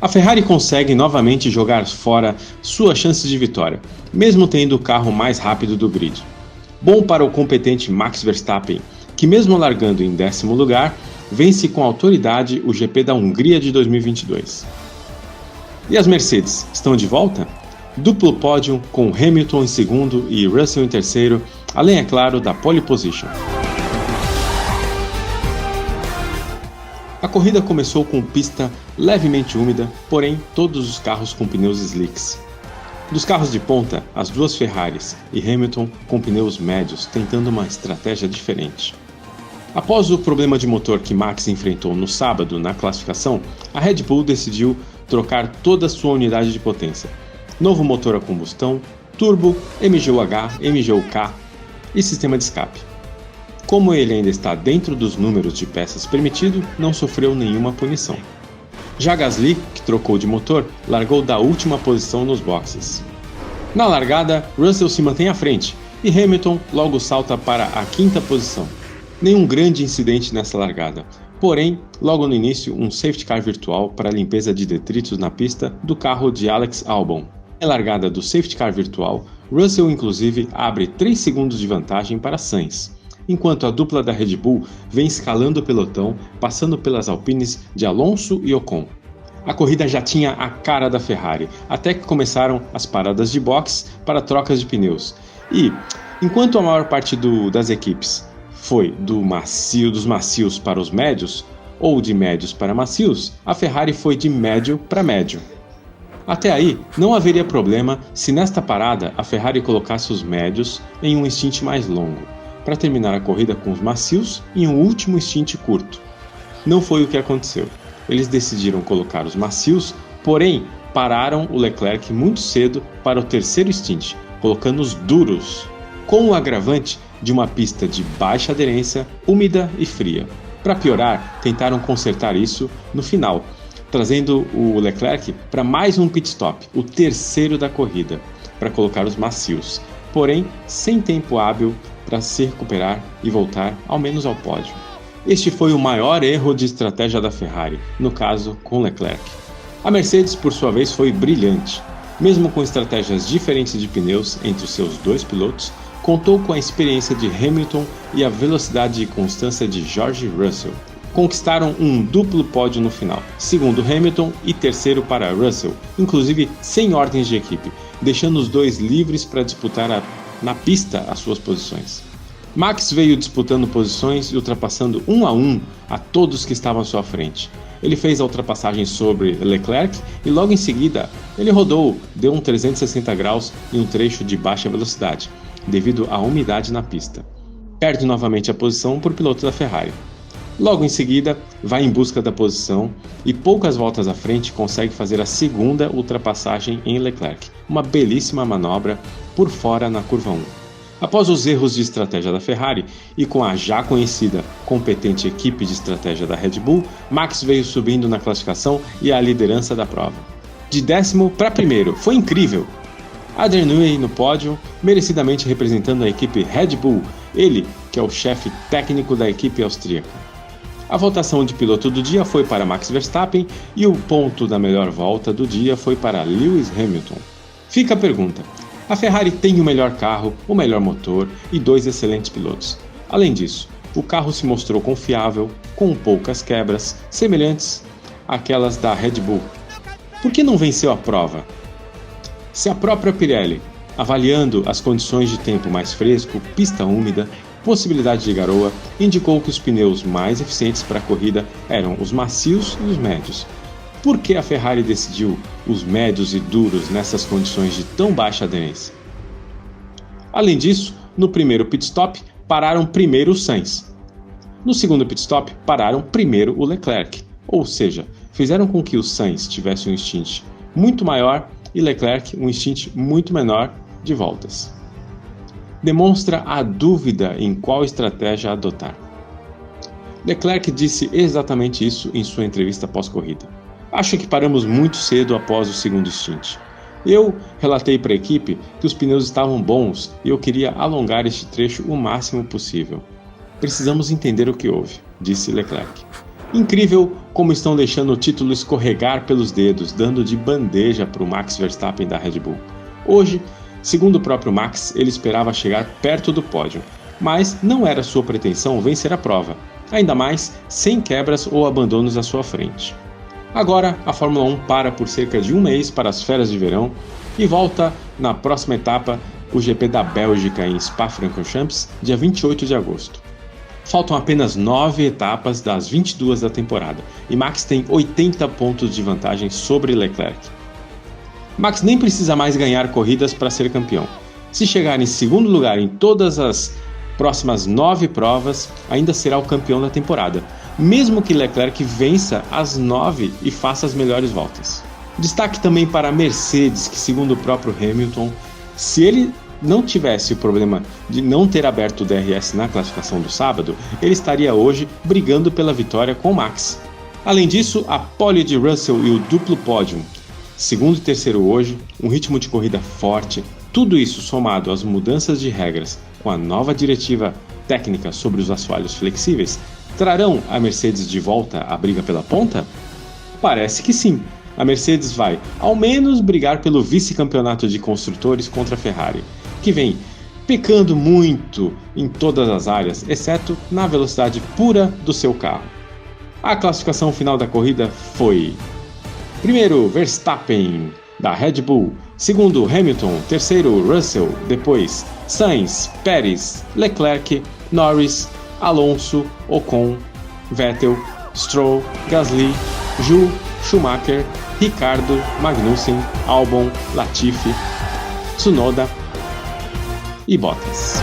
A Ferrari consegue novamente jogar fora sua chance de vitória, mesmo tendo o carro mais rápido do grid. Bom para o competente Max Verstappen, que mesmo largando em 10º lugar, vence com autoridade o GP da Hungria de 2022. E as Mercedes estão de volta? Duplo pódio com Hamilton em segundo e Russell em terceiro, além, é claro, da pole position. A corrida começou com pista levemente úmida, porém todos os carros com pneus slicks. Dos carros de ponta, as duas Ferraris e Hamilton com pneus médios, tentando uma estratégia diferente. Após o problema de motor que Max enfrentou no sábado na classificação, a Red Bull decidiu trocar toda a sua unidade de potência. Novo motor a combustão, turbo, MGU-H, MGU-K e sistema de escape. Como ele ainda está dentro dos números de peças permitido, não sofreu nenhuma punição. Já Gasly, que trocou de motor, largou da última posição nos boxes. Na largada, Russell se mantém à frente e Hamilton logo salta para a 5ª posição. Nenhum grande incidente nessa largada, porém, logo no início, um safety car virtual para a limpeza de detritos na pista do carro de Alex Albon. Na largada do safety car virtual, Russell inclusive abre 3 segundos de vantagem para Sainz, enquanto a dupla da Red Bull vem escalando o pelotão, passando pelas Alpines de Alonso e Ocon. A corrida já tinha a cara da Ferrari, até que começaram as paradas de box para trocas de pneus. E, enquanto a maior parte das equipes foi dos macios para os médios, ou de médios para macios, a Ferrari foi de médio para médio. Até aí, não haveria problema se nesta parada a Ferrari colocasse os médios em um stint mais longo, para terminar a corrida com os macios em um último stint curto. Não foi o que aconteceu. Eles decidiram colocar os macios, porém pararam o Leclerc muito cedo para o terceiro stint, colocando os duros, com o agravante de uma pista de baixa aderência, úmida e fria. Para piorar, tentaram consertar isso no final, trazendo o Leclerc para mais um pit stop, o terceiro da corrida, para colocar os macios, porém sem tempo hábil para se recuperar e voltar ao menos ao pódio. Este foi o maior erro de estratégia da Ferrari, no caso com Leclerc. A Mercedes, por sua vez, foi brilhante. Mesmo com estratégias diferentes de pneus entre os seus dois pilotos, contou com a experiência de Hamilton e a velocidade e constância de George Russell. Conquistaram um duplo pódio no final, segundo Hamilton e terceiro para Russell, inclusive sem ordens de equipe, deixando os dois livres para disputar na pista as suas posições. Max veio disputando posições e ultrapassando 1 a 1 a todos que estavam à sua frente. Ele fez a ultrapassagem sobre Leclerc e logo em seguida ele rodou, deu um 360 graus em um trecho de baixa velocidade, devido à umidade na pista. Perde novamente a posição por piloto da Ferrari. Logo em seguida, vai em busca da posição e poucas voltas à frente consegue fazer a segunda ultrapassagem em Leclerc, uma belíssima manobra por fora na curva 1. Após os erros de estratégia da Ferrari e com a já conhecida competente equipe de estratégia da Red Bull, Max veio subindo na classificação e a liderança da prova. De 10º para 1º, foi incrível! Adrian Newey no pódio, merecidamente representando a equipe Red Bull, ele que é o chefe técnico da equipe austríaca. A votação de piloto do dia foi para Max Verstappen e o ponto da melhor volta do dia foi para Lewis Hamilton. Fica a pergunta: a Ferrari tem o melhor carro, o melhor motor e 2 excelentes pilotos. Além disso, o carro se mostrou confiável, com poucas quebras, semelhantes àquelas da Red Bull. Por que não venceu a prova? Se a própria Pirelli, avaliando as condições de tempo mais fresco, pista úmida, possibilidade de garoa, indicou que os pneus mais eficientes para a corrida eram os macios e os médios. Por que a Ferrari decidiu os médios e duros nessas condições de tão baixa aderência? Além disso, no primeiro pit stop, pararam primeiro o Sainz. No segundo pit stop, pararam primeiro o Leclerc, ou seja, fizeram com que o Sainz tivesse um stint muito maior e Leclerc um stint muito menor de voltas. Demonstra a dúvida em qual estratégia adotar. Leclerc disse exatamente isso em sua entrevista pós-corrida. Acho que paramos muito cedo após o segundo stint. Eu relatei para a equipe que os pneus estavam bons e eu queria alongar este trecho o máximo possível. Precisamos entender o que houve, disse Leclerc. Incrível como estão deixando o título escorregar pelos dedos, dando de bandeja para o Max Verstappen da Red Bull. Hoje, segundo o próprio Max, ele esperava chegar perto do pódio, mas não era sua pretensão vencer a prova, ainda mais sem quebras ou abandonos à sua frente. Agora, a Fórmula 1 para por cerca de um mês para as férias de verão e volta na próxima etapa, o GP da Bélgica em Spa-Francorchamps, dia 28 de agosto. Faltam apenas 9 etapas das 22 da temporada e Max tem 80 pontos de vantagem sobre Leclerc. Max nem precisa mais ganhar corridas para ser campeão. Se chegar em segundo lugar em todas as próximas 9 provas, ainda será o campeão da temporada, mesmo que Leclerc vença as 9 e faça as melhores voltas. Destaque também para a Mercedes, que segundo o próprio Hamilton, se ele não tivesse o problema de não ter aberto o DRS na classificação do sábado, ele estaria hoje brigando pela vitória com Max. Além disso, a pole de Russell e o duplo pódio, segundo e terceiro hoje, um ritmo de corrida forte, tudo isso somado às mudanças de regras com a nova diretiva técnica sobre os assoalhos flexíveis, trarão a Mercedes de volta à briga pela ponta? Parece que sim. A Mercedes vai, ao menos, brigar pelo vice-campeonato de construtores contra a Ferrari, que vem pecando muito em todas as áreas, exceto na velocidade pura do seu carro. A classificação final da corrida foi: primeiro, Verstappen, da Red Bull, segundo, Hamilton, terceiro, Russell, depois Sainz, Pérez, Leclerc, Norris, Alonso, Ocon, Vettel, Stroll, Gasly, Zhou, Schumacher, Ricciardo, Magnussen, Albon, Latifi, Tsunoda e Bottas.